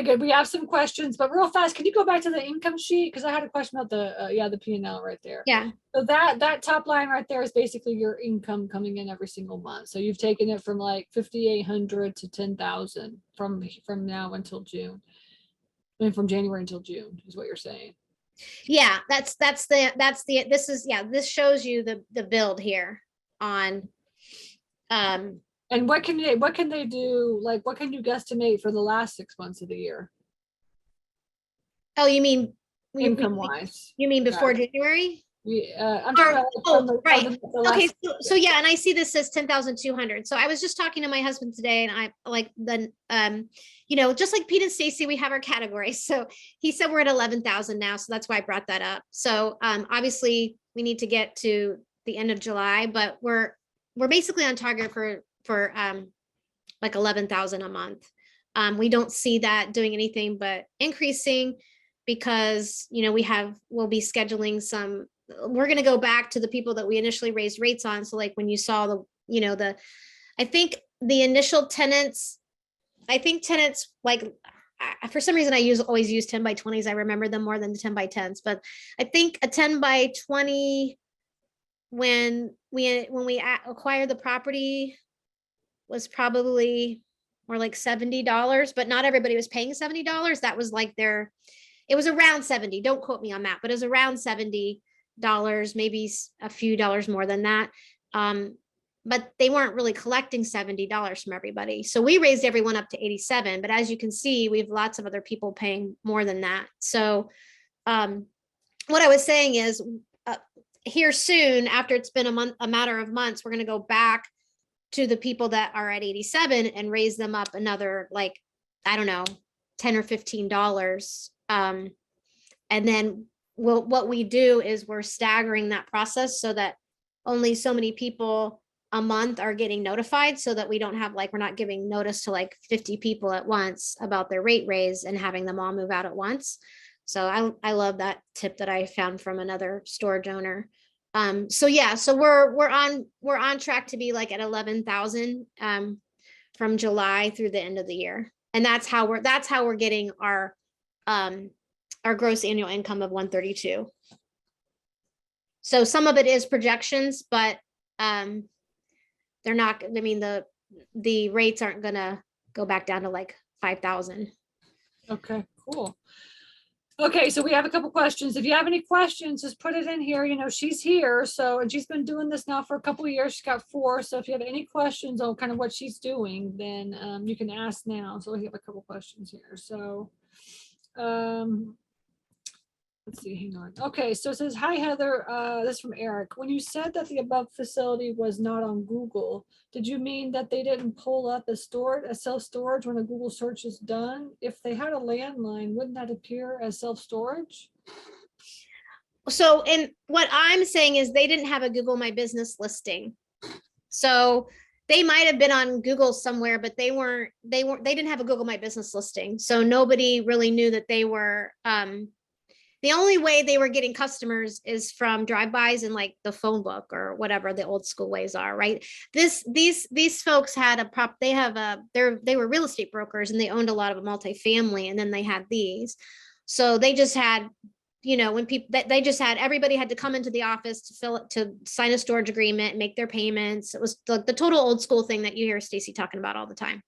Okay, good. We have some questions, but real fast, can you go back to the income sheet? Because I had a question about the P&L right there. Yeah. So that top line right there is basically your income coming in every single month. So you've taken it from like 5,800 to 10,000 from now until June. I mean, from January until June is what you're saying. Yeah, this shows you the build here on And what can they do? Like, what can you guesstimate for the last 6 months of the year, oh, you mean income wise? you mean before January? I'm talking about right. the last. Okay, so yeah, and I see this says 10,200. So I was just talking to my husband today, and I like the just like Pete and Stacy, we have our categories. So he said we're at 11,000 now, so that's why I brought that up. So obviously we need to get to the end of July, but we're basically on target for like 11,000 a month. We don't see that doing anything but increasing, because we'll be scheduling some. We're going to go back to the people that we initially raised rates on. So like when you saw I think the initial tenants, like for some reason I always use 10 by 20s. I remember them more than the 10 by 10s, but I think a 10 by 20 when we acquired the property was probably more like $70, but not everybody was paying $70. That was like it was around 70. Don't quote me on that, but it was around $70, maybe a few dollars more than that. But they weren't really collecting $70 from everybody. So we raised everyone up to 87. But as you can see, we have lots of other people paying more than that. So what I was saying is here soon, after it's been a matter of months, we're going to go back to the people that are at 87 and raise them up another, like, I don't know, $10 or $15. And then what we do is we're staggering that process so that only so many people a month are getting notified, so that we don't have we're not giving notice to like 50 people at once about their rate raise and having them all move out at once. So I love that tip that I found from another storage owner. So yeah, so we're on track to be like at 11,000 from July through the end of the year. And that's how we're getting our gross annual income of 132. So some of it is projections, but they're not, I mean, the rates aren't gonna go back down to like 5,000. Okay, cool. Okay, so we have a couple questions. If you have any questions, just put it in here. She's here, and she's been doing this now for a couple of years. She's got 4. So if you have any questions on kind of what she's doing, then you can ask now. So we have a couple questions here. So let's see, hang on. Okay, so it says, hi, Heather. This is from Eric. When you said that the above facility was not on Google, did you mean that they didn't pull up a self-storage when a Google search is done? If they had a landline, wouldn't that appear as self-storage? So, and what I'm saying is they didn't have a Google My Business listing. So they might have been on Google somewhere, but they didn't have a Google My Business listing. So nobody really knew that they were, the only way they were getting customers is from drive-bys and like the phone book or whatever the old school ways are, right? These folks had they were real estate brokers, and they owned a lot of multifamily, and then they had these. So they just had, when people, they just had, everybody had to come into the office to sign a storage agreement, make their payments. It was the total old school thing that you hear Stacy talking about all the time.